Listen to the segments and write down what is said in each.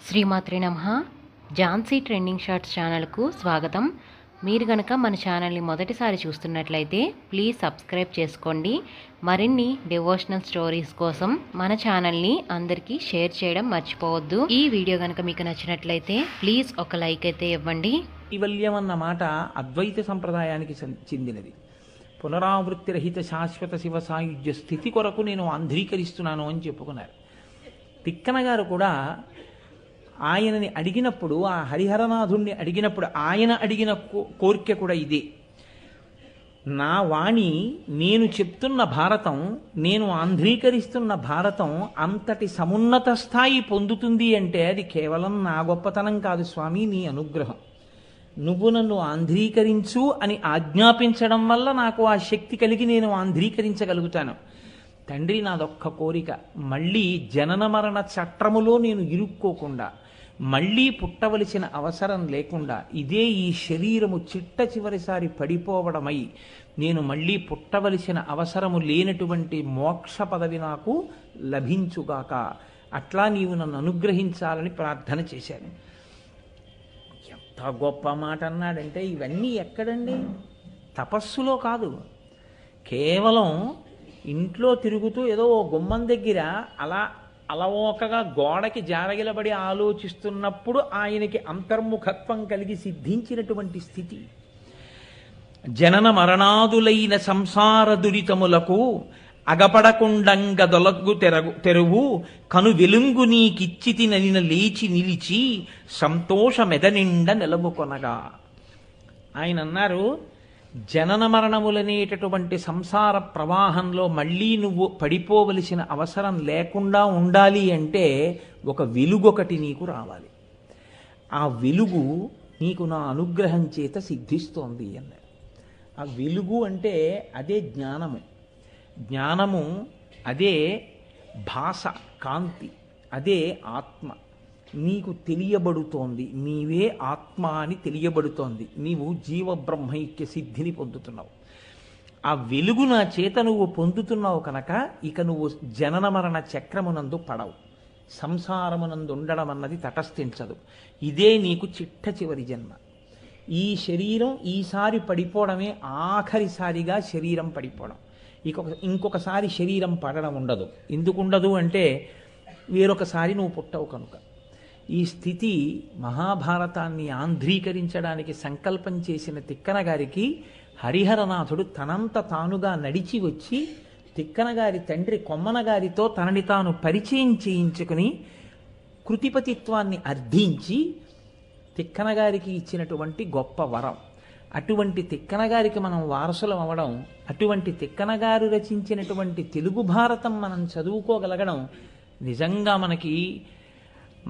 శ్రీమాత్రి నమః. Jhansi trending shorts ఛానల్కు స్వాగతం. మీరు గనక మన ఛానల్ని మొదటిసారి చూస్తున్నట్లయితే ప్లీజ్ సబ్స్క్రైబ్ చేసుకోండి. మరిన్ని డివోషనల్ స్టోరీస్ కోసం మన ఛానల్ని అందరికీ షేర్ చేయడం మర్చిపోవద్దు. ఈ వీడియో కనుక మీకు నచ్చినట్లయితే ప్లీజ్ ఒక లైక్ అయితే ఇవ్వండి. కైవల్యం అన్న మాట అద్వైత సంప్రదాయానికి చెందినది. పునరావృత్తి రహిత శాశ్వత శివ సాయుధ్య స్థితి కొరకు నేను ఆంధ్రీకరిస్తున్నాను అని చెప్పుకున్నారు. తిక్కన గారు కూడా ఆయనని అడిగినప్పుడు, ఆ హరిహరనాథుణ్ణి అడిగినప్పుడు ఆయన అడిగిన కోరిక కూడా ఇదే. నా వాణి, నేను చెప్తున్న భారతం, నేను ఆంధ్రీకరిస్తున్న భారతం అంతటి సమున్నత స్థాయి పొందుతుంది అంటే అది కేవలం నా గొప్పతనం కాదు స్వామి, నీ అనుగ్రహం. నువ్వు నన్ను ఆంధ్రీకరించు అని ఆజ్ఞాపించడం వల్ల నాకు ఆ శక్తి కలిగి నేను ఆంధ్రీకరించగలుగుతాను. తండ్రి, నాదొక్క కోరిక, మళ్ళీ జనన మరణ చట్రములో నేను ఇరుక్కోకుండా, మళ్ళీ పుట్టవలసిన అవసరం లేకుండా, ఇదే ఈ శరీరము చిట్ట చివరిసారి పడిపోవడమై నేను మళ్ళీ పుట్టవలసిన అవసరము లేనటువంటి మోక్ష పదవి నాకు లభించుగాక. అట్లా నీవు నన్ను అనుగ్రహించాలని ప్రార్థన చేశాను. ఎంత గొప్ప మాట అన్నాడంటే, ఇవన్నీ ఎక్కడండి? తపస్సులో కాదు, కేవలం ఇంట్లో తిరుగుతూ ఏదో ఓ గుమ్మం దగ్గర అలవోకగా గోడకి జారగిలబడి ఆలోచిస్తున్నప్పుడు ఆయనకి అంతర్ముఖత్వం కలిగి సిద్ధించినటువంటి స్థితి. జనన మరణాదులైన సంసార దురితములకు అగపడకుండంగ దొలగు తెరువు కను వెలుంగు నీకిచ్చితి ననిన లేచి నిలిచి సంతోషమెదనిండ నిలబుకొనగా. ఆయన అన్నారు, జనన మరణములనేటటువంటి సంసార ప్రవాహంలో మళ్ళీ నువ్వు పడిపోవలసిన అవసరం లేకుండా ఉండాలి అంటే ఒక వెలుగొకటి నీకు రావాలి. ఆ వెలుగు నీకు నా అనుగ్రహం చేత సిద్ధిస్తోంది అన్నారు. ఆ వెలుగు అంటే అదే జ్ఞానము. జ్ఞానము అదే భాష, కాంతి, అదే ఆత్మ. నీకు తెలియబడుతోంది, నీవే ఆత్మ అని తెలియబడుతోంది. నీవు జీవబ్రహ్మైక్య సిద్ధిని పొందుతున్నావు. ఆ వెలుగు నా చేత నువ్వు పొందుతున్నావు కనుక ఇక నువ్వు జనన మరణ చక్రమునందు పడవు, సంసారమునందు ఉండడం అన్నది తటస్థించదు. ఇదే నీకు చిట్ట చివరి జన్మ. ఈ శరీరం ఈసారి పడిపోవడమే ఆఖరిసారిగా శరీరం పడిపోవడం. ఇంకొకసారి శరీరం పడడం ఉండదు. ఎందుకు ఉండదు అంటే వేరొకసారి నువ్వు పుట్టవు కనుక. ఈ స్థితి మహాభారతాన్ని ఆంధ్రీకరించడానికి సంకల్పం చేసిన తిక్కన గారికి హరిహరనాథుడు తనంత తానుగా నడిచి వచ్చి తిక్కన గారి తండ్రి కొమ్మన గారితో తనని తాను పరిచయం చేయించుకుని కృతిపతిత్వాన్ని అర్థించి తిక్కన గారికి ఇచ్చినటువంటి గొప్ప వరం. అటువంటి తిక్కన గారికి మనం వారసులం అవ్వడం, అటువంటి తిక్కన గారు రచించినటువంటి తెలుగు భారతం మనం చదువుకోగలగడం నిజంగా మనకి,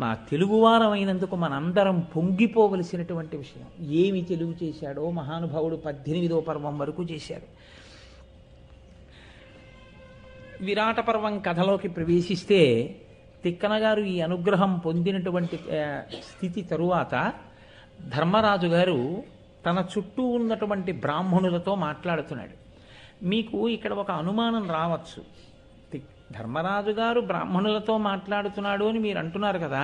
మా తెలుగువారమైనందుకు మనందరం పొంగిపోవలసినటువంటి విషయం. ఏమి తెలుగు చేశాడో మహానుభావుడు 18వ పర్వం వరకు చేశాడు. విరాట పర్వం కథలోకి ప్రవేశిస్తే తిక్కన గారు ఈ అనుగ్రహం పొందినటువంటి స్థితి తరువాత ధర్మరాజు గారు తన చుట్టూ ఉన్నటువంటి బ్రాహ్మణులతో మాట్లాడుతున్నాడు. మీకు ఇక్కడ ఒక అనుమానం రావచ్చు, ధర్మరాజు గారు బ్రాహ్మణులతో మాట్లాడుతున్నాడు అని మీరు అంటున్నారు కదా.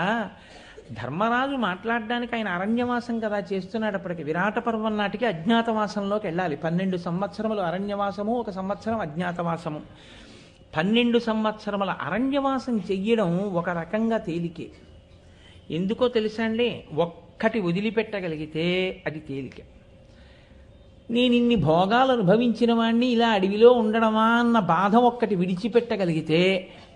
ధర్మరాజు మాట్లాడడానికి ఆయన అరణ్యవాసం కదా చేస్తున్నాడు. అప్పటికి విరాట పర్వం నాటికి అజ్ఞాతవాసంలోకి వెళ్ళాలి. 12 సంవత్సరములు అరణ్యవాసము, 1 సంవత్సరం అజ్ఞాతవాసము. 12 సంవత్సరముల అరణ్యవాసం చెయ్యడం ఒక రకంగా తేలికే. ఎందుకో తెలుసా అండి? ఒక్కటి వదిలిపెట్టగలిగితే అది తేలిక. నేను ఇన్ని భోగాలు అనుభవించిన వాణ్ణి ఇలా అడవిలో ఉండడమా అన్న బాధ ఒక్కటి విడిచిపెట్టగలిగితే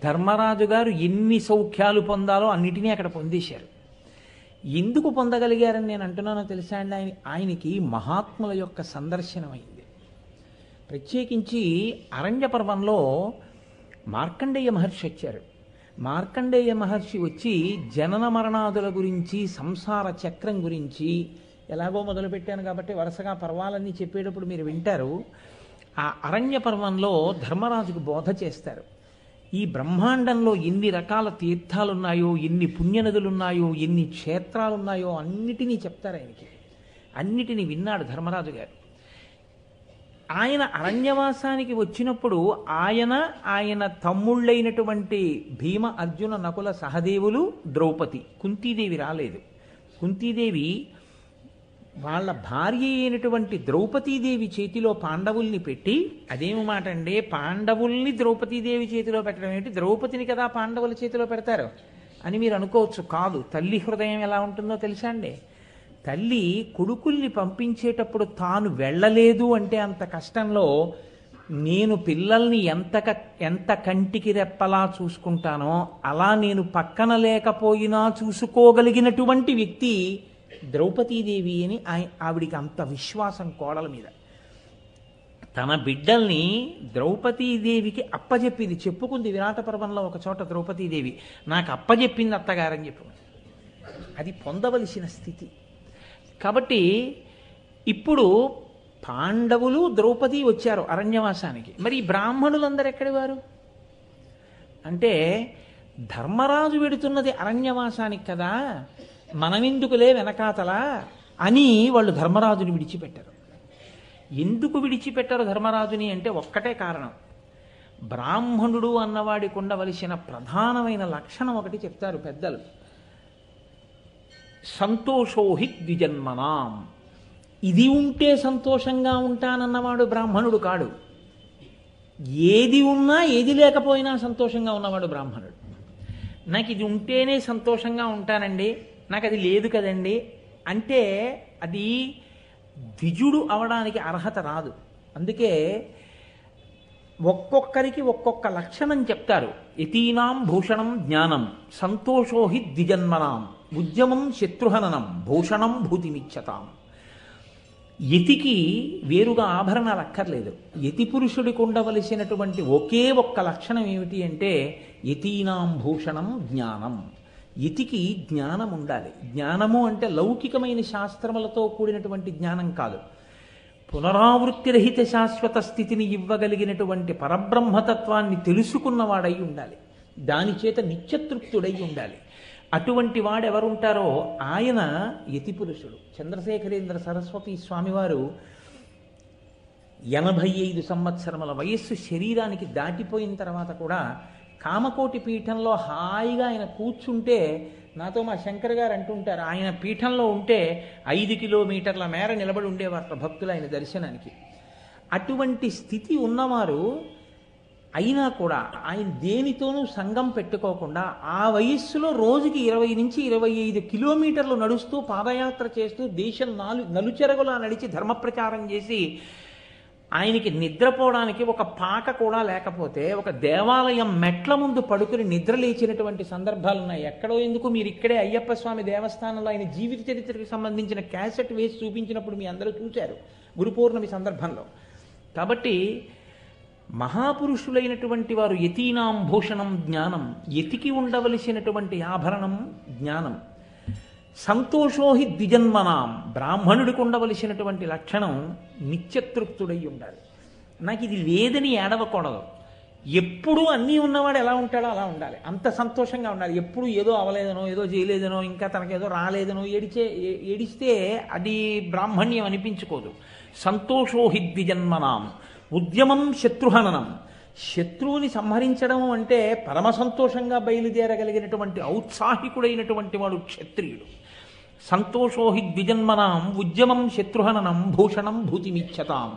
ధర్మరాజు గారు ఎన్ని సౌఖ్యాలు పొందాలో అన్నిటినీ అక్కడ పొందేశారు. ఎందుకు పొందగలిగారని నేను అంటున్నానో తెలుసా అండి? ఆయనకి మహాత్ముల యొక్క సందర్శనమైంది. ప్రత్యేకించి అరణ్య పర్వంలో మార్కండేయ మహర్షి వచ్చారు. మార్కండేయ మహర్షి వచ్చి జనన మరణాదుల గురించి, సంసార చక్రం గురించి, ఎలాగో మొదలుపెట్టాను కాబట్టి వరుసగా పర్వాలన్నీ చెప్పేటప్పుడు మీరు వింటారు. ఆ అరణ్య పర్వంలో ధర్మరాజుకు బోధ చేస్తారు. ఈ బ్రహ్మాండంలో ఎన్ని రకాల తీర్థాలున్నాయో, ఎన్ని పుణ్యనదులున్నాయో, ఎన్ని క్షేత్రాలున్నాయో అన్నిటినీ చెప్తారు ఆయనకి. అన్నిటినీ విన్నాడు ధర్మరాజు గారు. ఆయన అరణ్యవాసానికి వచ్చినప్పుడు ఆయన తమ్ముళ్ళైనటువంటి భీమ అర్జున నకుల సహదేవులు ద్రౌపది, కుంతీదేవి రాలేదు. కుంతీదేవి వాళ్ళ భార్య అయినటువంటి ద్రౌపదీదేవి చేతిలో పాండవుల్ని పెట్టి, అదేమి మాట అండి, పాండవుల్ని ద్రౌపదీదేవి చేతిలో పెట్టడం ఏంటి, ద్రౌపదిని కదా పాండవుల చేతిలో పెడతారు అని మీరు అనుకోవచ్చు. కాదు, తల్లి హృదయం ఎలా ఉంటుందో తెలుసా అండి. తల్లి కొడుకుల్ని పంపించేటప్పుడు తాను వెళ్ళలేదు అంటే అంత కష్టంలో నేను పిల్లల్ని ఎంత కంటికి రెప్పలా చూసుకుంటానో అలా నేను పక్కన లేకపోయినా చూసుకోగలిగినటువంటి వ్యక్తి ద్రౌపదీదేవి అని ఆవిడికి అంత విశ్వాసం కోడల మీద. తన బిడ్డల్ని ద్రౌపదీదేవికి అప్పచెప్పింది, చెప్పుకుంది విరాట పర్వంలో ఒక చోట. ద్రౌపదీదేవి నాకు అప్పచెప్పింది అత్తగారని చెప్పుకుంది. అది పొందవలసిన స్థితి. కాబట్టి ఇప్పుడు పాండవులు ద్రౌపది వచ్చారు అరణ్యవాసానికి. మరి ఈ బ్రాహ్మణులందరూ ఎక్కడి వారు అంటే, ధర్మరాజు వెడుతున్నది అరణ్యవాసానికి కదా, మనమెందుకులే వెనకాతలా అని వాళ్ళు ధర్మరాజుని విడిచిపెట్టారు. ఎందుకు విడిచిపెట్టారు ధర్మరాజుని అంటే ఒక్కటే కారణం. బ్రాహ్మణుడు అన్నవాడికి ఉండవలసిన ప్రధానమైన లక్షణం ఒకటి చెప్తారు పెద్దలు. సంతోషోహి ద్విజన్మనాం. ఇది ఉంటే సంతోషంగా ఉంటానన్నవాడు బ్రాహ్మణుడు కాడు. ఏది ఉన్నా ఏది లేకపోయినా సంతోషంగా ఉన్నవాడు బ్రాహ్మణుడు. నాకు ఇది ఉంటేనే సంతోషంగా ఉంటానండి, నాకు అది లేదు కదండి అంటే అది ద్విజుడు అవడానికి అర్హత రాదు. అందుకే ఒక్కొక్కరికి ఒక్కొక్క లక్షణం చెప్తారు. యతీనాం భూషణం జ్ఞానం, సంతోషోహి ద్విజన్మనాం, ఉద్యమం శత్రుహననం, భూషణం భూతిమిచ్చతాం. యతికి వేరుగా ఆభరణాలు అక్కర్లేదు. యతి పురుషుడికి ఉండవలసినటువంటి ఒకే ఒక్క లక్షణం ఏమిటి అంటే యతీనాం భూషణం జ్ఞానం. యతికి జ్ఞానం ఉండాలి. జ్ఞానము అంటే లౌకికమైన శాస్త్రములతో కూడినటువంటి జ్ఞానం కాదు, పునరావృత్తిరహిత శాశ్వత స్థితిని ఇవ్వగలిగినటువంటి పరబ్రహ్మతత్వాన్ని తెలుసుకున్నవాడై ఉండాలి. దాని చేత నిత్యతృప్తుడై ఉండాలి. అటువంటి వాడెవరుంటారో ఆయన యతి పురుషుడు. చంద్రశేఖరేంద్ర సరస్వతి స్వామివారు 85 సంవత్సరముల వయస్సు శరీరానికి దాటిపోయిన తర్వాత కూడా కామకోటి పీఠంలో హాయిగా ఆయన కూర్చుంటే, నాతో మా శంకర్ గారు అంటుంటారు, ఆయన పీఠంలో ఉంటే 5 కిలోమీటర్ల మేర నిలబడి ఉండేవారు భక్తులు ఆయన దర్శనానికి. అటువంటి స్థితి ఉన్నవారు అయినా కూడా ఆయన దేనితోనూ సంగం పెట్టుకోకుండా ఆ వయస్సులో రోజుకి 20 నుంచి 25 కిలోమీటర్లు నడుస్తూ పాదయాత్ర చేస్తూ దేశం నలుచెరగులా నడిచి ధర్మప్రచారం చేసి, ఆయనకి నిద్రపోవడానికి ఒక పాక కూడా లేకపోతే ఒక దేవాలయం మెట్ల ముందు పడుకుని నిద్ర లేచినటువంటి సందర్భాలు ఉన్నాయి. ఎక్కడో ఎందుకు, మీరు ఇక్కడే అయ్యప్ప స్వామి దేవస్థానంలో ఆయన జీవిత చరిత్రకు సంబంధించిన క్యాసెట్ వేసి చూపించినప్పుడు మీ అందరూ చూశారు గురు పౌర్ణమి సందర్భంలో. కాబట్టి మహాపురుషులైనటువంటి వారు యతీనాం భూషణం జ్ఞానం, యతికి ఉండవలసినటువంటి ఆభరణం జ్ఞానం. సంతోషోహి ద్విజన్మనాం, బ్రాహ్మణుడికి ఉండవలసినటువంటి లక్షణం నిత్యతృప్తుడై ఉండాలి. నాకు ఇది లేదని ఏడవకూడదు. ఎప్పుడూ అన్నీ ఉన్నవాడు ఎలా ఉంటాడో అలా ఉండాలి, అంత సంతోషంగా ఉండాలి. ఎప్పుడు ఏదో అవలేదనో ఏదో చేయలేదనో ఇంకా తనకేదో రాలేదనో ఏడిస్తే అది బ్రాహ్మణ్యం అనిపించుకోదు. సంతోషోహి ద్విజన్మనాం, ఉద్యమం శత్రుహననం. శత్రువుని సంహరించడం అంటే పరమ సంతోషంగా బయలుదేరగలిగినటువంటి ఔత్సాహికుడైనటువంటి వాడు క్షత్రియుడు. సంతోషోహి ద్విజన్మనాం, ఉద్యమం శత్రుహననం, భూషణం భూతిమిచ్చతాం.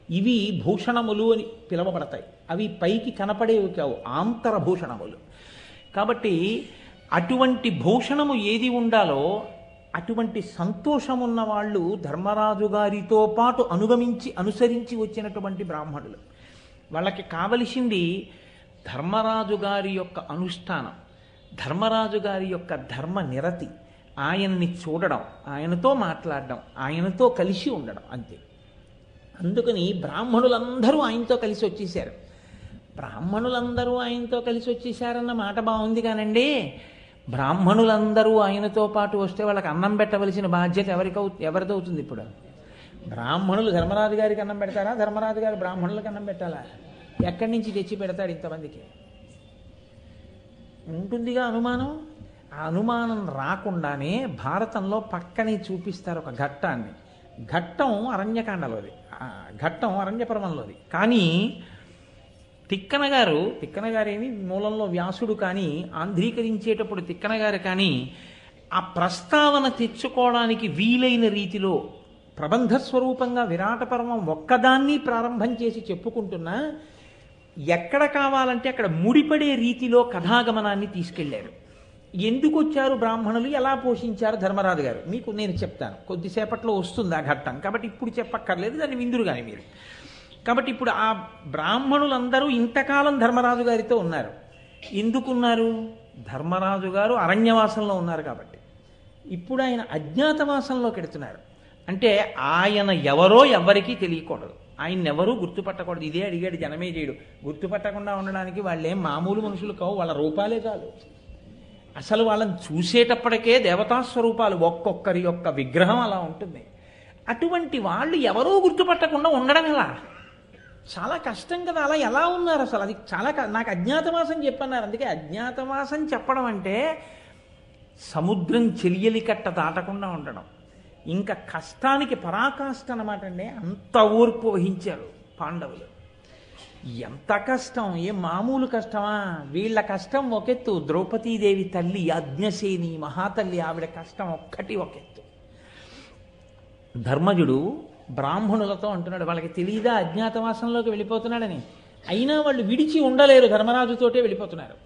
ఇవి భూషణములు అని పిలువబడతాయి. అవి పైకి కనపడేవి కావు, ఆంతరభూషణములు. కాబట్టి అటువంటి భూషణము ఏది ఉండాలో అటువంటి సంతోషమున్న వాళ్ళు ధర్మరాజు గారితో పాటు అనుసరించి వచ్చినటువంటి బ్రాహ్మణులు. వాళ్ళకి కావలసింది ధర్మరాజు గారి యొక్క అనుష్ఠానం, ధర్మరాజు గారి యొక్క ధర్మ నిరతి, ఆయన్ని చూడడం, ఆయనతో మాట్లాడడం, ఆయనతో కలిసి ఉండడం, అంతే. అందుకని బ్రాహ్మణులందరూ ఆయనతో కలిసి వచ్చేసారు. బ్రాహ్మణులందరూ ఆయనతో కలిసి వచ్చేసారన్న మాట బాగుంది కానండి, బ్రాహ్మణులందరూ ఆయనతో పాటు వస్తే వాళ్ళకి అన్నం పెట్టవలసిన బాధ్యత ఎవరిదవుతుంది? ఇప్పుడు బ్రాహ్మణులు ధర్మరాజు గారికి అన్నం పెడతారా, ధర్మరాజు గారు బ్రాహ్మణులకు అన్నం పెట్టాలా? ఎక్కడి నుంచి తెచ్చి పెడతాడు ఇంతమందికి? ఉంటుందిగా అనుమానం. ఆ అనుమానం రాకుండానే భారతంలో పక్కనే చూపిస్తారు ఒక ఘట్టాన్ని. ఘట్టం అరణ్యకాండలోది, ఘట్టం అరణ్యపర్వంలోది. కానీ తిక్కన గారేమి మూలంలో వ్యాసుడు కానీ ఆంధ్రీకరించేటప్పుడు తిక్కన గారు కానీ ఆ ప్రస్తావన తెచ్చుకోవడానికి వీలైన రీతిలో ప్రబంధ స్వరూపంగా విరాట పర్వం ఒక్కదాన్ని ప్రారంభం చేసి చెప్పుకుంటున్నా ఎక్కడ కావాలంటే అక్కడ ముడిపడే రీతిలో కథాగమనాన్ని తీసుకెళ్లారు. ఎందుకు వచ్చారు బ్రాహ్మణులు, ఎలా పోషించారు ధర్మరాజు గారు, మీకు నేను చెప్తాను. కొద్దిసేపట్లో వస్తుంది ఆ ఘట్టం, కాబట్టి ఇప్పుడు చెప్పక్కర్లేదు, దాన్ని విందురు కానీ మీరు. కాబట్టి ఇప్పుడు ఆ బ్రాహ్మణులందరూ ఇంతకాలం ధర్మరాజు గారితో ఉన్నారు. ఎందుకున్నారు? ధర్మరాజు గారు అరణ్యవాసంలో ఉన్నారు కాబట్టి. ఇప్పుడు ఆయన అజ్ఞాతవాసంలోకి వెడుతున్నారు. అంటే ఆయన ఎవరో ఎవ్వరికీ తెలియకూడదు, ఆయన ఎవరూ గుర్తుపట్టకూడదు. ఇదే అడిగాడు జనమేజయుడు. గుర్తుపట్టకుండా ఉండడానికి వాళ్ళేం మామూలు మనుషులు కావు, వాళ్ళ రూపాలే చాలు. అసలు వాళ్ళని చూసేటప్పటికే దేవతాస్వరూపాలు, ఒక్కొక్కరి యొక్క విగ్రహం అలా ఉంటుంది. అటువంటి వాళ్ళు ఎవరూ గుర్తుపట్టకుండా ఉండడం ఎలా? చాలా కష్టం కదా. అలా ఎలా ఉన్నారు అసలు? అది చాలా నాకు అజ్ఞాతవాసం చెప్పన్నారు. అందుకే అజ్ఞాతవాసం చెప్పడం అంటే సముద్రం చెలియలి కట్ట దాటకుండా ఉండడం. ఇంకా కష్టానికి పరాకాష్ట అన్నమాట అండి. అంత ఓర్పు వహించారు పాండవులు. ఎంత కష్టం, ఏ మామూలు కష్టమా? వీళ్ళ కష్టం ఒకెత్తు, ద్రౌపదీదేవి తల్లి అజ్ఞసేని మహాతల్లి ఆవిడ కష్టం ఒక్కటి ఒకెత్తు. ధర్మజుడు బ్రాహ్మణులతో అంటున్నాడు, వాళ్ళకి తెలియదా అజ్ఞాతవాసంలోకి వెళ్ళిపోతున్నాడని? అయినా వాళ్ళు విడిచి ఉండలేరు, ధర్మరాజుతోటే వెళ్ళిపోతున్నారు.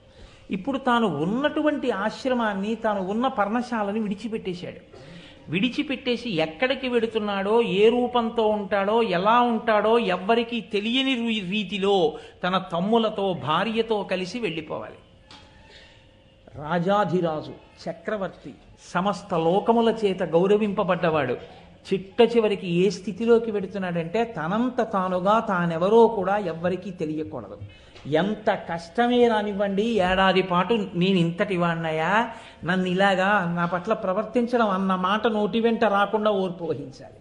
ఇప్పుడు తాను ఉన్నటువంటి ఆశ్రమాన్ని, తాను ఉన్న పర్ణశాలని విడిచిపెట్టేశాడు. విడిచిపెట్టేసి ఎక్కడికి వెడుతున్నాడో, ఏ రూపంతో ఉంటాడో, ఎలా ఉంటాడో ఎవ్వరికీ తెలియని రీతిలో తన తమ్ములతో భార్యతో కలిసి వెళ్ళిపోవాలి. రాజాధిరాజు, చక్రవర్తి, సమస్త లోకముల చేత గౌరవింపబడ్డవాడు చిట్ట చివరికి ఏ స్థితిలోకి వెడుతున్నాడంటే తనంత తానుగా తానెవరో కూడా ఎవ్వరికీ తెలియకూడదు. ఎంత కష్టమే రానివ్వండి, ఏడాది పాటు నేను ఇంతటి వాడినయా, నన్ను ఇలాగా నా పట్ల ప్రవర్తించడం అన్న మాట నోటి వెంట రాకుండా ఓర్పు వహించాలి.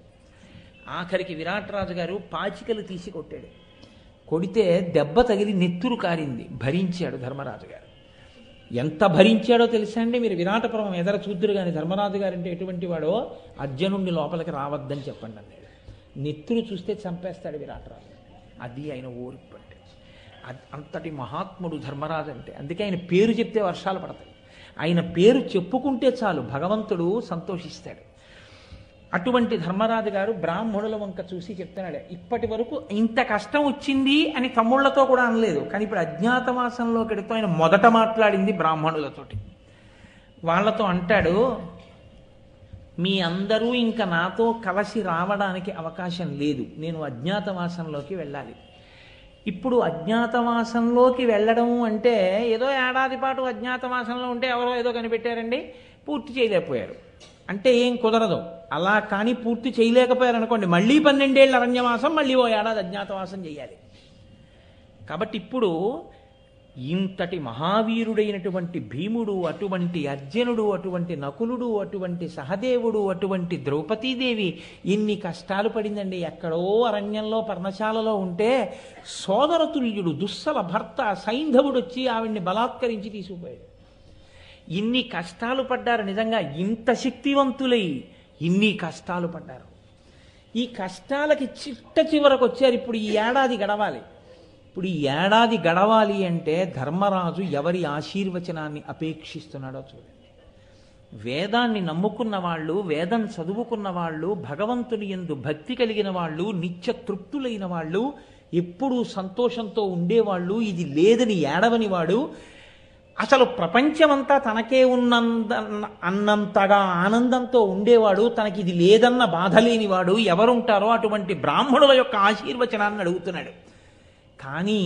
ఆఖరికి విరాటరాజు గారు పాచికలు తీసి కొట్టాడు. కొడితే దెబ్బ తగిలి నెత్తురు కారింది. భరించాడు ధర్మరాజు గారు. ఎంత భరించాడో తెలుసా అండి? మీరు విరాటపురం ఎదర చూద్దురు కానీ ధర్మరాజు గారు అంటే ఎటువంటి వాడో అర్జునుడిని లోపలికి రావద్దని చెప్పండి అన్నాడు. నెత్తురు చూస్తే చంపేస్తాడు విరాటరాజు. అది ఆయన ఓర్పు అంటే. అంతటి మహాత్ముడు ధర్మరాజు అంటే. అందుకే ఆయన పేరు చెప్తే వర్షాలు పడతాయి. ఆయన పేరు చెప్పుకుంటే చాలు భగవంతుడు సంతోషిస్తాడు. అటువంటి ధర్మరాజు గారు బ్రాహ్మణుల వంక చూసి చెప్తున్నాడు, ఇప్పటి వరకు ఇంత కష్టం వచ్చింది అని తమ్ముళ్లతో కూడా అనలేదు. కానీ ఇప్పుడు అజ్ఞాతవాసంలోకి వెడుతూ ఆయన మొదట మాట్లాడింది బ్రాహ్మణులతోటి. వాళ్ళతో అంటాడు, మీ అందరూ ఇంకా నాతో కలిసి రావడానికి అవకాశం లేదు, నేను అజ్ఞాతవాసంలోకి వెళ్ళాలి. ఇప్పుడు అజ్ఞాతవాసంలోకి వెళ్ళడం అంటే ఏదో ఏడాది పాటు అజ్ఞాతవాసంలో ఉంటే ఎవరో ఏదో కనిపెట్టారండి, పూర్తి చేయలేకపోయారు అంటే ఏం కుదరదు. అలా కానీ పూర్తి చేయలేకపోయారనుకోండి, మళ్ళీ 12 ఏళ్ళ అరణ్యవాసం, మళ్ళీ ఓ ఏడాది అజ్ఞాతవాసం చేయాలి. కాబట్టి ఇప్పుడు ఇంతటి మహావీరుడైనటువంటి భీముడు, అటువంటి అర్జునుడు, అటువంటి నకులుడు, అటువంటి సహదేవుడు, అటువంటి ద్రౌపదీదేవి ఎన్ని కష్టాలు పడిందండి. ఎక్కడో అరణ్యంలో పర్ణశాలలో ఉంటే సోదరతుల్యుడు దుస్సల భర్త సైంధవుడు వచ్చి ఆవిడ్ని బలాత్కరించి తీసుకుపోయాడు. ఇన్ని కష్టాలు పడ్డారు. నిజంగా ఇంత శక్తివంతులై ఇన్ని కష్టాలు పడ్డారు. ఈ కష్టాలకి చిట్ట చివరకు వచ్చారు. ఇప్పుడు ఈ ఏడాది గడవాలి. ఇప్పుడు ఈ ఏడాది గడవాలి అంటే ధర్మరాజు ఎవరి ఆశీర్వచనాన్ని అపేక్షిస్తున్నాడో చూడండి. వేదాన్ని నమ్ముకున్న వాళ్ళు, వేదం చదువుకున్న వాళ్ళు, భగవంతుని యందు భక్తి కలిగిన వాళ్ళు, నిత్య తృప్తులైన వాళ్ళు, ఎప్పుడూ సంతోషంతో ఉండేవాళ్ళు, ఇది లేదని ఏడవని వాడు, అసలు ప్రపంచమంతా తనకే అన్నంతగా ఆనందంతో ఉండేవాడు, తనకి ఇది లేదన్న బాధ లేనివాడు ఎవరుంటారో అటువంటి బ్రాహ్మణుల యొక్క ఆశీర్వచనాన్ని అడుగుతున్నాడు. కానీ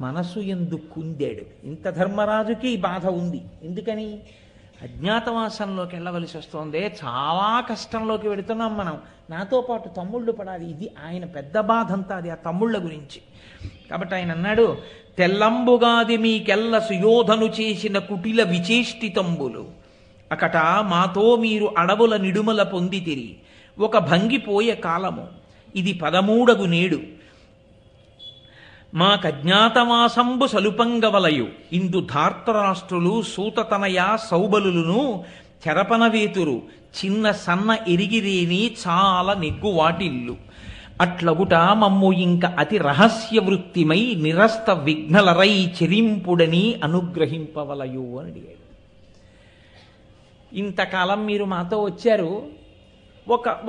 మనసు యందు కుందాడు. ఇంత ధర్మరాజుకి ఈ బాధ ఉంది. ఎందుకని? అజ్ఞాతవాసంలోకి వెళ్ళవలసి వస్తుంది. చాలా కష్టంలోకి వెడుతున్నాం మనం. నాతో పాటు తమ్ముళ్ళు పడాలి. ఇది ఆయన పెద్ద బాధ అంతా, అది ఆ తమ్ముళ్ళ గురించి. కాబట్టి ఆయన అన్నాడు, తెల్లంబుగాది మీకెల్ల సుయోధను చేసిన కుటిల విచేష్టితంబులు అకట మాతో మీరు అడవుల నిడుమల పొందితిరి. ఒక భంగిపోయే కాలము ఇది 13 నేడు. మాకజ్ఞాతవాసంబు సలుపంగవలయు ఇందు ధార్తరాష్ట్రులు సూతతనయ సౌబలులను చెరపన వేతురు చిన్న సన్న ఎరిగిరేని చాలా నెగ్గు వాటిల్లు అట్లగుట మమ్ము ఇంక అతి రహస్య వృత్తిమై నిరస్త విఘ్నలరై చెరింపుడని అనుగ్రహింపవలయు అని అడిగాడు. ఇంతకాలం మీరు మాతో వచ్చారు,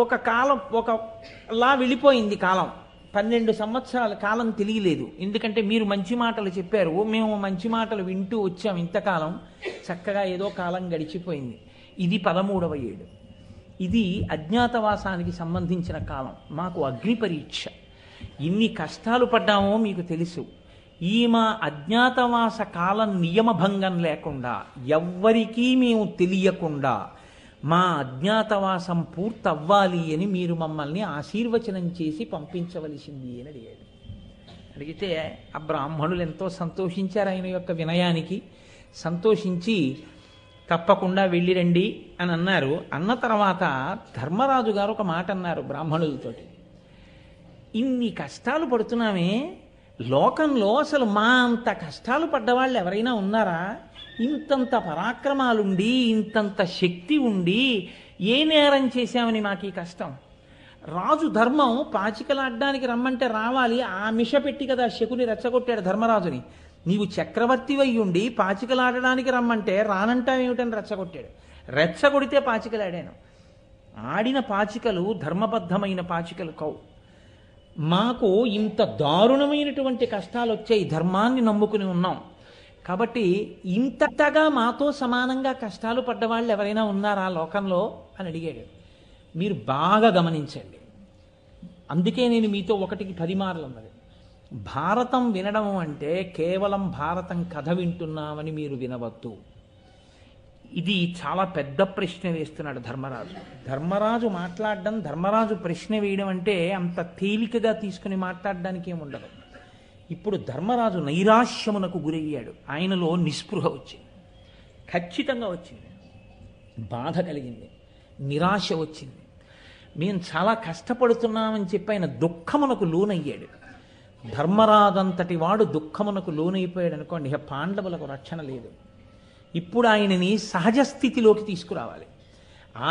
ఒక కాలం ఒకలా వెళ్ళిపోయింది కాలం. 12 సంవత్సరాల కాలం తెలియలేదు. ఎందుకంటే మీరు మంచి మాటలు చెప్పారు, మేము మంచి మాటలు వింటూ వచ్చాం. ఇంతకాలం చక్కగా ఏదో కాలం గడిచిపోయింది. ఇది 13వ ఏడు. ఇది అజ్ఞాతవాసానికి సంబంధించిన కాలం. మాకు అగ్ని పరీక్ష. ఇన్ని కష్టాలు పడ్డామో మీకు తెలుసు. ఈ మా అజ్ఞాతవాస కాలం నియమభంగం లేకుండా, ఎవ్వరికీ మేము తెలియకుండా మా అజ్ఞాతవాసం పూర్తవ్వాలి అని మీరు మమ్మల్ని ఆశీర్వచనం చేసి పంపించవలసింది అని అడిగాడు. అడిగితే ఆ బ్రాహ్మణులు ఎంతో సంతోషించారు ఆయన యొక్క వినయానికి. సంతోషించి తప్పకుండా వెళ్ళిరండి అని అన్నారు. అన్న తర్వాత ధర్మరాజు గారు ఒక మాట అన్నారు బ్రాహ్మణులతోటి. ఇన్ని కష్టాలు పడుతున్నామే, లోకంలో అసలు మా అంత కష్టాలు పడ్డవాళ్ళు ఎవరైనా ఉన్నారా? ఇంతంత పరాక్రమాలుండి, ఇంతంత శక్తి ఉండి ఏ నేరం చేశామని మాకు ఈ కష్టం? రాజు ధర్మం పాచికలాడ్డానికి రమ్మంటే రావాలి. ఆ మిష పెట్టి కదా శకుని రెచ్చగొట్టాడు ధర్మరాజుని. నీవు చక్రవర్తివై ఉండి పాచికలాడడానికి రమ్మంటే రానంటావేమిటని రెచ్చగొట్టాడు. రెచ్చగొడితే పాచికలాడాను. ఆడిన పాచికలు ధర్మబద్ధమైన పాచికలు కావు. మాకు ఇంత దారుణమైనటువంటి కష్టాలు వచ్చాయి, ధర్మాన్ని నమ్ముకుని ఉన్నాం కాబట్టి ఇంతగా మాతో సమానంగా కష్టాలు పడ్డవాళ్ళు ఎవరైనా ఉన్నారా లోకంలో అని అడిగాడు. మీరు బాగా గమనించండి. అందుకే నేను మీతో 1కి 10 మార్లు అన్నది. భారతం వినడం అంటే కేవలం భారతం కథ వింటున్నామని మీరు వినవద్దు. ఇది చాలా పెద్ద ప్రశ్న వేస్తున్నాడు ధర్మరాజు. ధర్మరాజు మాట్లాడడం, ధర్మరాజు ప్రశ్న వేయడం అంటే అంత తేలికగా తీసుకుని మాట్లాడడానికి ఏముండదు. ఇప్పుడు ధర్మరాజు నైరాశ్యమునకు గురయ్యాడు. ఆయనలో నిస్పృహ వచ్చింది, ఖచ్చితంగా వచ్చింది. బాధ కలిగింది, నిరాశ వచ్చింది. మేము చాలా కష్టపడుతున్నామని చెప్పి ఆయన దుఃఖమునకు లోనయ్యాడు. ధర్మరాజంతటి వాడు దుఃఖమునకు లోనైపోయాడు అనుకోండి, ఇక పాండవులకు రక్షణ లేదు. ఇప్పుడు ఆయనని సహజ స్థితిలోకి తీసుకురావాలి.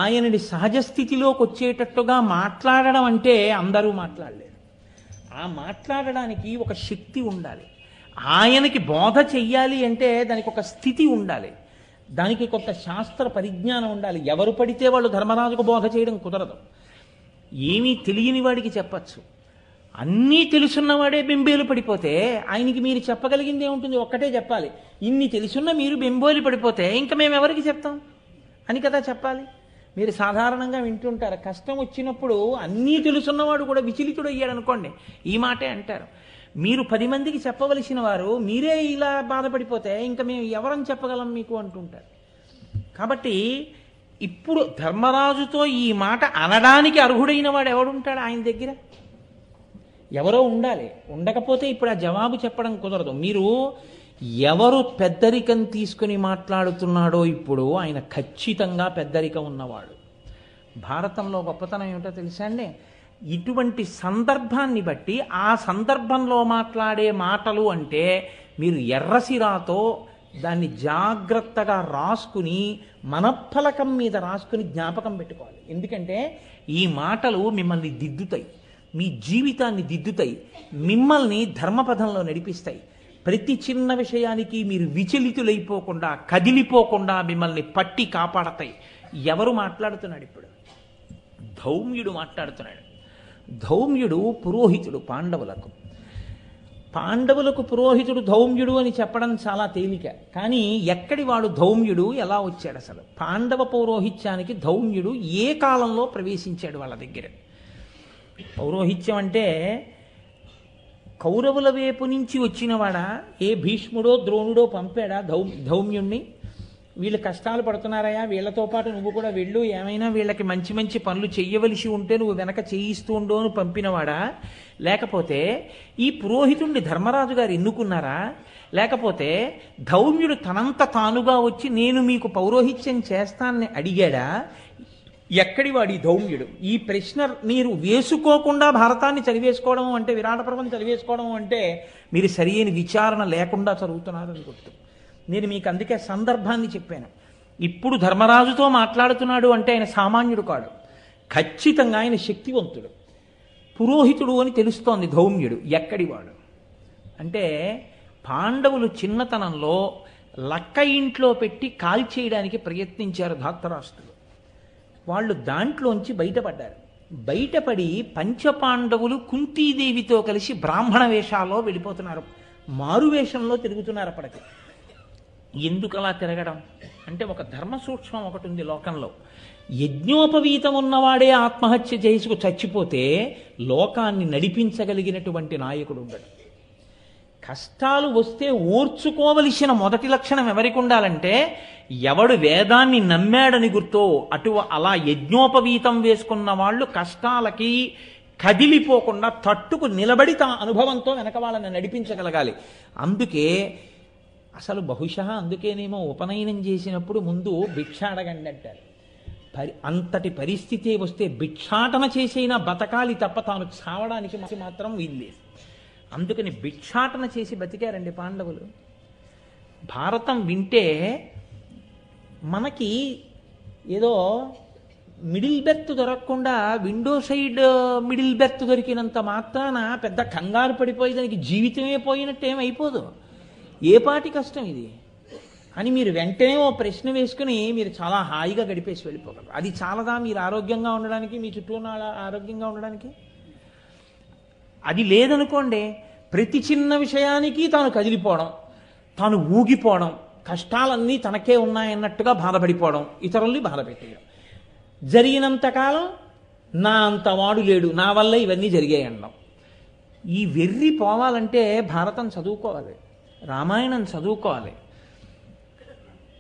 ఆయనని సహజ స్థితిలోకి వచ్చేటట్టుగా మాట్లాడడం అంటే అందరూ మాట్లాడలేరు. ఆ మాట్లాడడానికి ఒక శక్తి ఉండాలి. ఆయనకి బోధ చెయ్యాలి అంటే దానికి ఒక స్థితి ఉండాలి, దానికి కొంత శాస్త్ర పరిజ్ఞానం ఉండాలి. ఎవరు పడితే వాళ్ళు ధర్మరాజుకు బోధ చేయడం కుదరదు. ఏమీ తెలియని వాడికి చెప్పచ్చు. అన్నీ తెలుసున్నవాడే బెంబేలు పడిపోతే ఆయనకి మీరు చెప్పగలిగింది ఏముంటుంది? ఒక్కటే చెప్పాలి. ఇన్ని తెలుసున్న మీరు బెంబేలు పడిపోతే ఇంకా మేము ఎవరికి చెప్తాం అని కదా చెప్పాలి. మీరు సాధారణంగా వింటుంటారు, కష్టం వచ్చినప్పుడు అన్నీ తెలుసున్నవాడు కూడా విచలితుడు అయ్యాడు అనుకోండి, ఈ మాటే అంటారు. మీరు 10 మందికి చెప్పవలసిన వారు మీరే ఇలా బాధపడిపోతే ఇంకా మేము ఎవరని చెప్పగలం మీకు అంటుంటారు. కాబట్టి ఇప్పుడు ధర్మరాజుతో ఈ మాట అనడానికి అర్హుడైన వాడు ఎవడుంటాడు ఆయన దగ్గర? ఎవరో ఉండాలి. ఉండకపోతే ఇప్పుడు ఆ జవాబు చెప్పడం కుదరదు. మీరు ఎవరు పెద్దరికం తీసుకుని మాట్లాడుతున్నాడో ఇప్పుడు ఆయన ఖచ్చితంగా పెద్దరికం ఉన్నవాడు. భారతంలో గొప్పతనం ఏమిటో తెలుసా అండి? ఇటువంటి సందర్భాన్ని బట్టి ఆ సందర్భంలో మాట్లాడే మాటలు అంటే మీరు ఎర్రసిరాతో దాన్ని జాగ్రత్తగా రాసుకుని మనఫలకం మీద రాసుకుని జ్ఞాపకం పెట్టుకోవాలి. ఎందుకంటే ఈ మాటలు మిమ్మల్ని దిద్దుతాయి, మీ జీవితాన్ని దిద్దుతాయి, మిమ్మల్ని ధర్మపథంలో నడిపిస్తాయి. ప్రతి చిన్న విషయానికి మీరు విచలితులైపోకుండా, కదిలిపోకుండా మిమ్మల్ని పట్టి కాపాడతాయి. ఎవరు మాట్లాడుతున్నాడు ఇప్పుడు? ధౌమ్యుడు మాట్లాడుతున్నాడు. ధౌమ్యుడు పురోహితుడు పాండవులకు పురోహితుడు ధౌమ్యుడు అని చెప్పడం చాలా తేలిక. కానీ ఎక్కడి వాడు ధౌమ్యుడు? ఎలా వచ్చాడు అసలు? పాండవ పౌరోహిత్యానికి ధౌమ్యుడు ఏ కాలంలో ప్రవేశించాడు వాళ్ళ దగ్గర? పౌరోహిత్యం అంటే కౌరవుల వైపు నుంచి వచ్చినవాడా? ఏ భీష్ముడో ద్రోణుడో పంపాడా ధౌమ్యుణ్ణి? వీళ్ళు కష్టాలు పడుతున్నారయా, వీళ్ళతో పాటు నువ్వు కూడా వెళ్ళు, ఏమైనా వీళ్ళకి మంచి మంచి పనులు చెయ్యవలసి ఉంటే నువ్వు వెనక చేయిస్తూ ఉండో అని పంపినవాడా? లేకపోతే ఈ పురోహితుణ్ణి ధర్మరాజు గారు ఎన్నుకున్నారా? లేకపోతే ధౌమ్యుడు తనంత తానుగా వచ్చి నేను మీకు పౌరోహిత్యం చేస్తానని అడిగాడా? ఎక్కడి వాడి ధౌమ్యుడు? ఈ ప్రశ్న మీరు వేసుకోకుండా భారతాన్ని చదివేసుకోవడం అంటే, విరాట పర్వం చదివేసుకోవడం అంటే మీరు సరియైన విచారణ లేకుండా చదువుతున్నారని గుర్తు. నేను మీకు అందుకే సందర్భాన్ని చెప్పాను. ఇప్పుడు ధర్మరాజుతో మాట్లాడుతున్నాడు అంటే ఆయన సామాన్యుడు కాడు, ఖచ్చితంగా ఆయన శక్తివంతుడు, పురోహితుడు అని తెలుస్తోంది ధౌమ్యుడు. ఎక్కడివాడు అంటే పాండవులు చిన్నతనంలో లక్క ఇంట్లో పెట్టి కాల్చేయడానికి ప్రయత్నించారు ధాతరాష్ట్రులు. వాళ్ళు దాంట్లోంచి బయటపడ్డారు. బయటపడి పంచపాండవులు కుంతీదేవితో కలిసి బ్రాహ్మణ వేషాల్లో వెళ్ళిపోతున్నారు, మారు వేషంలో తిరుగుతున్నారు. అప్పటికి ఎందుకు అలా తిరగడం అంటే ఒక ధర్మ సూక్ష్మం ఒకటి ఉంది లోకంలో. యజ్ఞోపవీతం ఉన్నవాడే ఆత్మహత్య చేసుకు చచ్చిపోతే లోకాన్ని నడిపించగలిగినటువంటి నాయకుడు ఉండడు. కష్టాలు వస్తే ఓర్చుకోవలసిన మొదటి లక్షణం ఎవరికి ఉండాలంటే ఎవడు వేదాన్ని నమ్మాడని గుర్తో అలా యజ్ఞోపవీతం వేసుకున్న వాళ్ళు కష్టాలకి కదిలిపోకుండా తట్టుకు నిలబడి తమ అనుభవంతో వెనక వాళ్ళని నడిపించగలగాలి. అందుకే అసలు బహుశా అందుకేనేమో ఉపనయనం చేసినప్పుడు ముందు భిక్ష అడగండి అంటారు. అంతటి పరిస్థితి వస్తే భిక్షాటన చేసైనా బతకాలి తప్ప తాను చావడానికి మాత్రం వీల్లేదు. అందుకని భిక్షాటన చేసి బతికారండి పాండవులు. భారతం వింటే మనకి ఏదో మిడిల్ బెర్త్ దొరకకుండా విండో సైడ్ మిడిల్ బెర్త్ దొరికినంత మాత్రాన పెద్ద కంగారు పడిపోయి దానికి జీవితమే పోయినట్టు ఏమైపోదు. ఏ పాటి కష్టం ఇది అని మీరు వెంటనే ఓ ప్రశ్న వేసుకుని మీరు చాలా హాయిగా గడిపేసి వెళ్ళిపోగలరు. అది చాలదా మీరు ఆరోగ్యంగా ఉండడానికి, మీ చుట్టూ ఉన్న ఆరోగ్యంగా ఉండడానికి? అది లేదనుకోండి, ప్రతి చిన్న విషయానికి తాను కదిలిపోవడం, తాను ఊగిపోవడం, కష్టాలన్నీ తనకే ఉన్నాయన్నట్టుగా బాధపడిపోవడం, ఇతరుల్ని బాధ పెట్టేయడం. జరిగినంతకాలం నా అంత వాడు లేడు, నా వల్ల ఇవన్నీ జరిగాయి అనడం. ఈ వెర్రి పోవాలంటే భారతం చదువుకోవాలి, రామాయణం చదువుకోవాలి.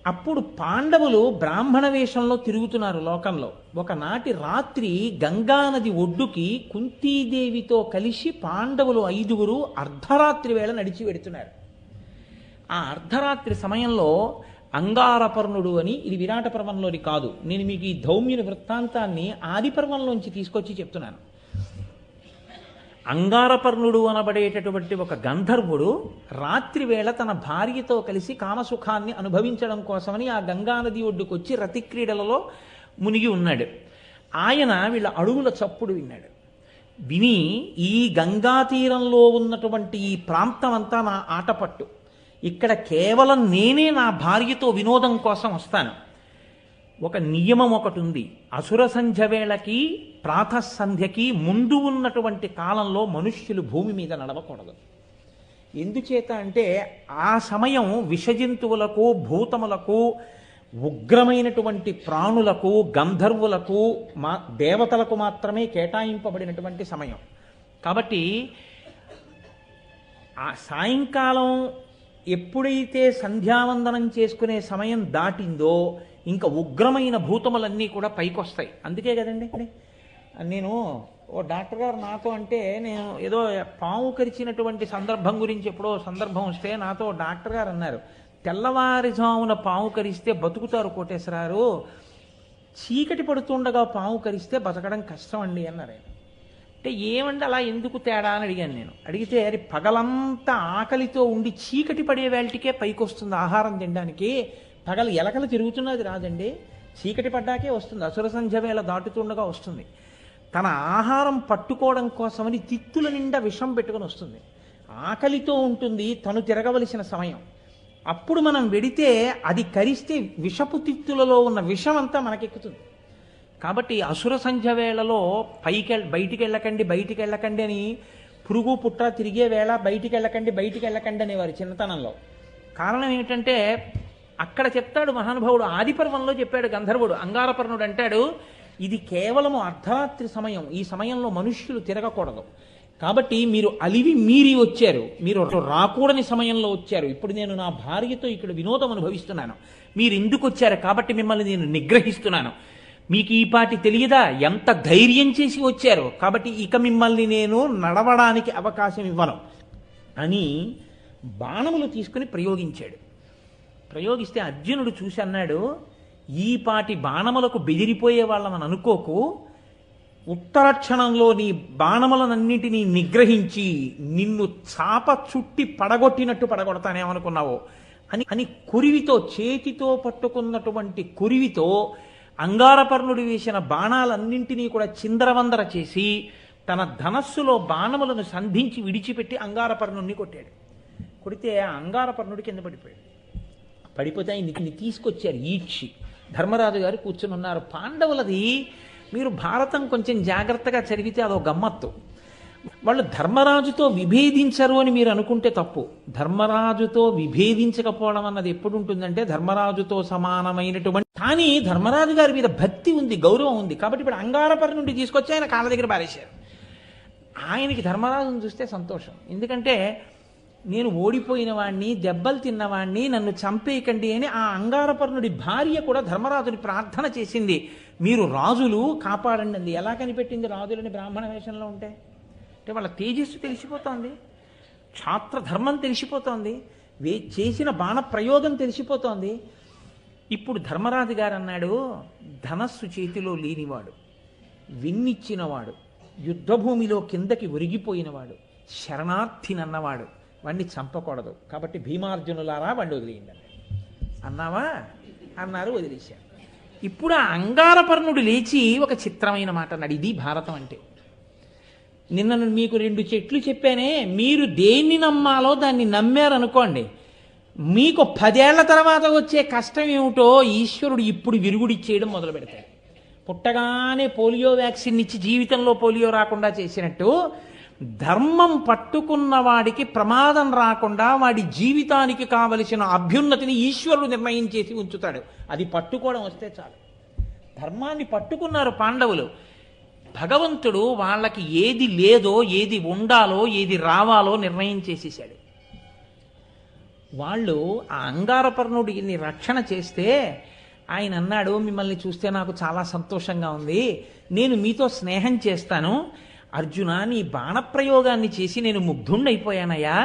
అప్పుడు పాండవులు బ్రాహ్మణ వేషంలో తిరుగుతున్నారు లోకంలో. ఒకనాటి రాత్రి గంగానది ఒడ్డుకి కుంతీదేవితో కలిసి పాండవులు 5 అర్ధరాత్రి వేళ నడిచి వెడుతున్నారు. ఆ అర్ధరాత్రి సమయంలో అంగారపర్ణుడు అని, ఇది విరాట పర్వంలోని కాదు, నేను మీకు ఈ ధౌమ్యుని వృత్తాంతాన్ని ఆది పర్వంలోంచి తీసుకొచ్చి చెప్తున్నాను. అంగారపర్ణుడు అనబడేటటువంటి ఒక గంధర్వుడు రాత్రి వేళ తన భార్యతో కలిసి కామసుఖాన్ని అనుభవించడం కోసమని ఆ గంగానది ఒడ్డుకు వచ్చి రతిక్రీడలలో మునిగి ఉన్నాడు. ఆయన వీళ్ళ అడుగుల చప్పుడు విన్నాడు. విని ఈ గంగా తీరంలో ఉన్నటువంటి ఈ ప్రాంతం అంతా నా ఆటపట్టు, ఇక్కడ కేవలం నేనే నా భార్యతో వినోదం కోసం వస్తాను. ఒక నియమం ఒకటి ఉంది, అసుర సంధ్య వేళకి ప్రాతఃసంధ్యకి ముందు ఉన్నటువంటి కాలంలో మనుష్యులు భూమి మీద నడవకూడదు. ఎందుచేత అంటే ఆ సమయం విషజంతువులకు, భూతములకు, ఉగ్రమైనటువంటి ప్రాణులకు, గంధర్వులకు, దేవతలకు మాత్రమే కేటాయింపబడినటువంటి సమయం. కాబట్టి ఆ సాయంకాలం ఎప్పుడైతే సంధ్యావందనం చేసుకునే సమయం దాటిందో ఇంకా ఉగ్రమైన భూతములన్నీ కూడా పైకొస్తాయి. అందుకే కదండి నేను ఓ డాక్టర్ గారు నాతో అంటే, నేను ఏదో పాము కరిచినటువంటి సందర్భం గురించి ఎప్పుడో సందర్భం వస్తే నాతో డాక్టర్ గారు అన్నారు, తెల్లవారుజామున పాము కరిస్తే బతుకుతారు కోటేశ్వరారు, చీకటి పడుతుండగా పాము కరిస్తే బతకడం కష్టం అండి అన్నారు. అంటే ఏమండి అలా ఎందుకు తేడా అని అడిగాను నేను. అడిగితే అది పగలంతా ఆకలితో ఉండి చీకటి పడే వేళటికే పైకి వస్తుంది ఆహారం తినడానికి, పగలు ఎలకలు తిరుగుతున్నది రాదండి, చీకటి పడ్డాకే వస్తుంది, అసుర సంధ్య వేళ దాటుతుండగా వస్తుంది. తన ఆహారం పట్టుకోవడం కోసమని తిత్తుల నిండా విషం పెట్టుకొని వస్తుంది, ఆకలితో ఉంటుంది, తను తిరగవలసిన సమయం. అప్పుడు మనం వెడితే అది కరిస్తే విషపు తిత్తులలో ఉన్న విషం అంతా మనకెక్కుతుంది. కాబట్టి అసుర సంధ్య వేళలో బయటికి వెళ్ళకండి అని పురుగు పుట్ర తిరిగే వేళ బయటికి వెళ్ళకండి అనేవారు చిన్నతనంలో. కారణం ఏమిటంటే అక్కడ చెప్తాడు మహానుభావుడు, ఆదిపర్వంలో చెప్పాడు గంధర్వుడు. అంగారపర్ణుడు అంటాడు, ఇది కేవలము అర్ధరాత్రి సమయం, ఈ సమయంలో మనుష్యులు తిరగకూడదు. కాబట్టి మీరు అలివి మీరి వచ్చారు, మీరు రాకూడని సమయంలో వచ్చారు. ఇప్పుడు నేను నా భార్యతో ఇక్కడ వినోదం అనుభవిస్తున్నాను, మీరు ఎందుకు వచ్చారు కాబట్టి మిమ్మల్ని నేను నిగ్రహిస్తున్నాను. మీకు ఈ పాటి తెలియదా ఎంత ధైర్యం చేసి వచ్చారు, కాబట్టి ఇక మిమ్మల్ని నేను నడవడానికి అవకాశం ఇవ్వను అని బాణములు తీసుకుని ప్రయోగించాడు. ప్రయోగిస్తే అర్జునుడు చూసి అన్నాడు, ఈ పాటి బాణములకు బెదిరిపోయే వాళ్ళమని అనుకోకు, ఉత్తర క్షణంలో నీ బాణములనన్నిటినీ నిగ్రహించి నిన్ను చాప చుట్టి పడగొట్టినట్టు పడగొడతానేమనుకున్నావో అని కురివితో, చేతితో పట్టుకున్నటువంటి కురివితో అంగారపర్ణుడు వేసిన బాణాలన్నింటినీ కూడా చిందరవందర చేసి తన ధనస్సులో బాణములను సంధించి విడిచిపెట్టి అంగారపర్ణుడిని కొట్టాడు. కొడితే ఆ అంగారపర్ణుడి కింద పడిపోయాడు. పడిపోతే ఆయన్ని తీసుకొచ్చారు ఈడ్చి. ధర్మరాజు గారు కూర్చుని ఉన్నారు. పాండవులది మీరు భారతం కొంచెం జాగ్రత్తగా చదివితే అదో గమ్మత్తు. వాళ్ళు ధర్మరాజుతో విభేదించరు అని మీరు అనుకుంటే తప్పు. ధర్మరాజుతో విభేదించకపోవడం అన్నది ఎప్పుడు ఉంటుందంటే ధర్మరాజుతో సమానమైనటువంటి, కానీ ధర్మరాజు గారి మీద భక్తి ఉంది, గౌరవం ఉంది. కాబట్టి ఇప్పుడు అంగారపర్ణుడి నుండి తీసుకొచ్చి ఆయన కాళ్ళ దగ్గర పారేశారు. ఆయనకి ధర్మరాజును చూస్తే సంతోషం. ఎందుకంటే నేను ఓడిపోయిన వాణ్ణి, దెబ్బలు తిన్నవాణ్ణి, నన్ను చంపేయకండి అని ఆ అంగారపర్ణుడి భార్య కూడా ధర్మరాజుని ప్రార్థన చేసింది. మీరు రాజులు కాపాడండి అంది. ఎలా కనిపెట్టింది రాజులని బ్రాహ్మణ వేషంలో ఉంటే? అంటే వాళ్ళ తేజస్సు తెలిసిపోతోంది, క్షాత్రధర్మం తెలిసిపోతోంది, చేసిన బాణ ప్రయోగం తెలిసిపోతోంది. ఇప్పుడు ధర్మరాజు గారు అన్నాడు, ధనస్సు చేతిలో లేనివాడు, విన్నిచ్చినవాడు, యుద్ధభూమిలో కిందకి ఒరిగిపోయినవాడు, శరణార్థినన్నవాడు, వాణ్ణి చంపకూడదు. కాబట్టి భీమార్జునులారా వాడిని వదిలేయండి అన్నావా అన్నారు, వదిలేశారు. ఇప్పుడు ఆ అంగారపర్ణుడు లేచి ఒక చిత్రమైన మాట అన్నాడు. ఇది భారతం అంటే. నిన్న మీకు 2 చెట్లు చెప్పానే, మీరు దేన్ని నమ్మాలో దాన్ని నమ్మారనుకోండి, మీకు 10 ఏళ్ల తర్వాత వచ్చే కష్టం ఏమిటో ఈశ్వరుడు ఇప్పుడు విరుగుడిచ్చేయడం మొదలు పెడతాడు. పుట్టగానే పోలియో వ్యాక్సిన్ ఇచ్చి జీవితంలో పోలియో రాకుండా చేసినట్టు ధర్మం పట్టుకున్న వాడికి ప్రమాదం రాకుండా వాడి జీవితానికి కావలసిన అభ్యున్నతిని ఈశ్వరుడు నిర్ణయం చేసి ఉంచుతాడు. అది పట్టుకోవడం వస్తే చాలు. ధర్మాన్ని పట్టుకున్నారు పాండవులు. భగవంతుడు వాళ్ళకి ఏది లేదో, ఏది ఉండాలో, ఏది రావాలో నిర్ణయం చేసేసాడు. వాళ్ళు ఆ అంగారపర్ణుడిని రక్షణ చేస్తే ఆయన అన్నాడు, మిమ్మల్ని చూస్తే నాకు చాలా సంతోషంగా ఉంది, నేను మీతో స్నేహం చేస్తాను. అర్జున, నీ బాణప్రయోగాన్ని చేసి నేను ముగ్ధుండైపోయానయ్యా,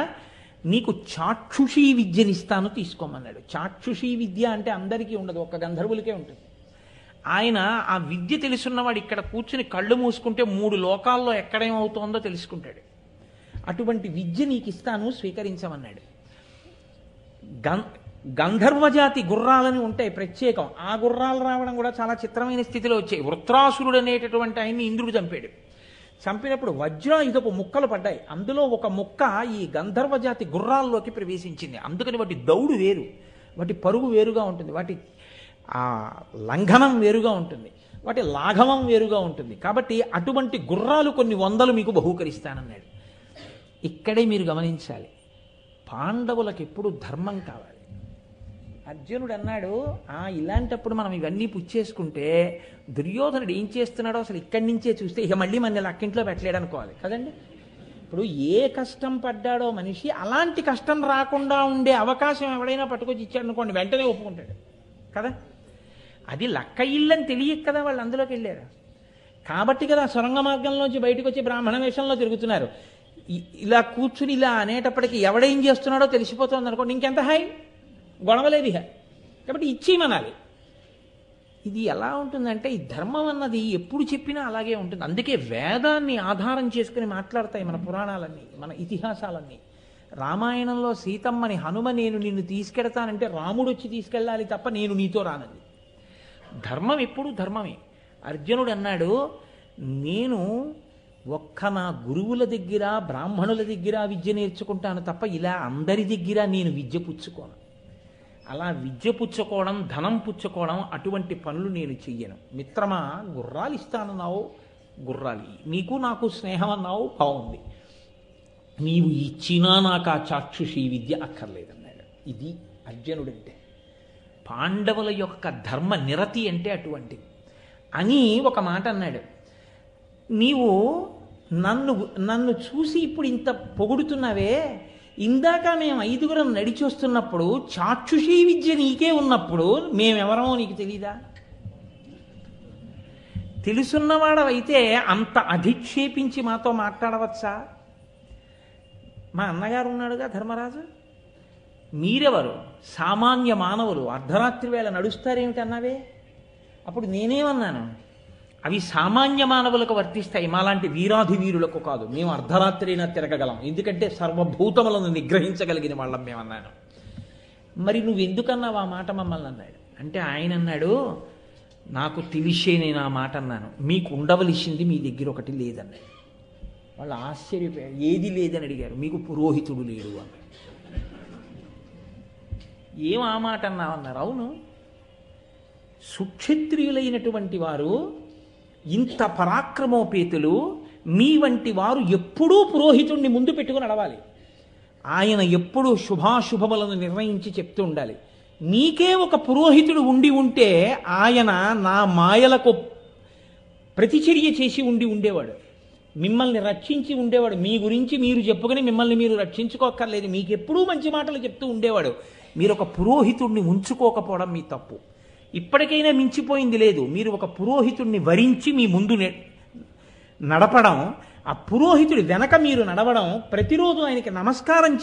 నీకు చాక్షుషీ విద్యనిస్తాను, తీసుకోమన్నాడు. చాక్షుషీ విద్య అంటే అందరికీ ఉండదు, ఒక్క గంధర్వులకే ఉంటుంది. ఆయన ఆ విద్య తెలుసున్నవాడు ఇక్కడ కూర్చుని కళ్ళు మూసుకుంటే 3 లోకాల్లో ఎక్కడేమవుతోందో తెలుసుకుంటాడు. అటువంటి విద్య నీకు ఇస్తాను, స్వీకరించమన్నాడు. గంధర్వజాతి గుర్రాలని ఉంటాయి ప్రత్యేకం. ఆ గుర్రాలు రావడం కూడా చాలా చిత్రమైన స్థితిలో వచ్చాయి. వృత్రాసురుడు అనేటటువంటి ఆయన్ని ఇంద్రుడు చంపాడు. చంపినప్పుడు వజ్రాయుధపు ముక్కలు పడ్డాయి. అందులో ఒక ముక్క ఈ గంధర్వజాతి గుర్రాల్లోకి ప్రవేశించింది. అందుకని వాటి దౌడు వేరు, వాటి పరుగు వేరుగా ఉంటుంది, వాటి ఆ లంఘనం వేరుగా ఉంటుంది, వాటి లాఘవం వేరుగా ఉంటుంది. కాబట్టి అటువంటి గుర్రాలు కొన్ని 100 మీకు బహూకరిస్తానన్నాడు. ఇక్కడే మీరు గమనించాలి, పాండవులకు ఎప్పుడు ధర్మం కావాలి. అర్జునుడు అన్నాడు, ఇలాంటప్పుడు మనం ఇవన్నీ పుచ్చేసుకుంటే దుర్యోధనుడు ఏం చేస్తున్నాడో అసలు ఇక్కడి నుంచే చూస్తే ఇక మళ్ళీ మన లక్కింట్లో పెట్టలేడు అనుకోవాలి కదండి. ఇప్పుడు ఏ కష్టం పడ్డాడో మనిషి, అలాంటి కష్టం రాకుండా ఉండే అవకాశం ఎవడైనా పట్టుకొచ్చి ఇచ్చాడు అనుకోండి, వెంటనే ఒప్పుకుంటాడు కదా. అది లక్క ఇల్లని తెలియక కదా వాళ్ళు అందులోకి వెళ్ళారు. కాబట్టి కదా సొరంగ మార్గంలోంచి బయటకు వచ్చి బ్రాహ్మణ వేషంలో తిరుగుతున్నారు. ఇలా కూర్చుని ఇలా అనేటప్పటికీ ఎవడేం చేస్తున్నాడో తెలిసిపోతుంది అనుకోండి, ఇంకెంత హాయి, గొడవలేదు ఇక. కాబట్టి ఇచ్చేయమనాలి. ఇది ఎలా ఉంటుందంటే, ఈ ధర్మం అన్నది ఎప్పుడు చెప్పినా అలాగే ఉంటుంది. అందుకే వేదాన్ని ఆధారం చేసుకుని మాట్లాడతాయి మన పురాణాలన్నీ, మన ఇతిహాసాలన్నీ. రామాయణంలో సీతమ్మని హనుమ నేను నిన్ను తీసుకెడతానంటే రాముడు వచ్చి తీసుకెళ్ళాలి తప్ప నేను నీతో రానది. ధర్మం ఎప్పుడు ధర్మమే. అర్జునుడు అన్నాడు, నేను ఒక్క నా గురువుల దగ్గర బ్రాహ్మణుల దగ్గర విద్య నేర్చుకుంటాను తప్ప ఇలా అందరి దగ్గర నేను విద్య పుచ్చుకోను. అలా విద్య పుచ్చుకోవడం, ధనం పుచ్చుకోవడం, అటువంటి పనులు నేను చెయ్యను. మిత్రమా, గుర్రాలు ఇస్తానన్నావు, గుర్రాలు నీకు నాకు స్నేహం అన్నావు, బాగుంది. నీవు ఇచ్చినా నాకు ఆ చాక్షుషీ విద్య అక్కర్లేదన్నాడు. ఇది అర్జునుడంటే. పాండవుల యొక్క ధర్మ నిరతి అంటే అటువంటి అని ఒక మాట అన్నాడు. నీవు నన్ను చూసి ఇప్పుడు ఇంత పొగుడుతున్నావే, ఇందాక మేము 5గురం నడిచి వస్తున్నప్పుడు చాక్షుషీ విద్య నీకే ఉన్నప్పుడు మేమెవరమో నీకు తెలీదా? తెలుసున్నవాడవైతే అంత అధిక్షేపించి మాతో మాట్లాడవచ్చా? మా అన్నగారు ఉన్నాడుగా ధర్మరాజు, మీరెవరు? సామాన్య మానవులు, అర్ధరాత్రి వేళ నడుస్తారేమిటి అన్నావే. అప్పుడు నేనేమన్నాను? అవి సామాన్య మానవులకు వర్తిస్తాయి, మాలాంటి వీరాధి వీరులకు కాదు. మేము అర్ధరాత్రి అయినా తిరగగలం, ఎందుకంటే సర్వభూతములను నిగ్రహించగలిగిన వాళ్ళం మేమన్నాను. మరి నువ్వెందుకన్నావు ఆ మాట మమ్మల్ని అన్నాడు. అంటే ఆయన అన్నాడు, నాకు తెలిసే నేను ఆ మాట అన్నాను, మీకు ఉండవలసింది మీ దగ్గర ఒకటి లేదన్నాడు. వాళ్ళు ఆశ్చర్యపోయారు. ఏది లేదని అడిగారు. మీకు పురోహితుడు లేడు అన్నాడు. ఏం ఆ మాట అన్నావన్నారు. అవును, సుక్షత్రియులైనటువంటి వారు ఇంత పరాక్రమోపేతులు, మీ వంటి వారు ఎప్పుడూ పురోహితుణ్ణి ముందు పెట్టుకుని నడవాలి. ఆయన ఎప్పుడూ శుభాశుభములను నిర్ణయించి చెప్తూ ఉండాలి. నీకే ఒక పురోహితుడు ఉండి ఉంటే ఆయన నా మాయలకు ప్రతిచర్య చేసి ఉండేవాడు, మిమ్మల్ని రక్షించి ఉండేవాడు. మీ గురించి మీరు చెప్పుకొని మిమ్మల్ని మీరు రక్షించుకోక్కర్లేదు, మీకు ఎప్పుడూ మంచి మాటలు చెప్తూ ఉండేవాడు. మీరు ఒక పురోహితుడిని ఉంచుకోకపోవడం మీ తప్పు. ఇప్పటికైనా మించిపోయింది లేదు. మీరు ఒక పురోహితుడిని వరించి మీ ముందు నడపడం, ఆ పురోహితుడి వెనక మీరు నడవడం, ప్రతిరోజు ఆయనకి నమస్కారం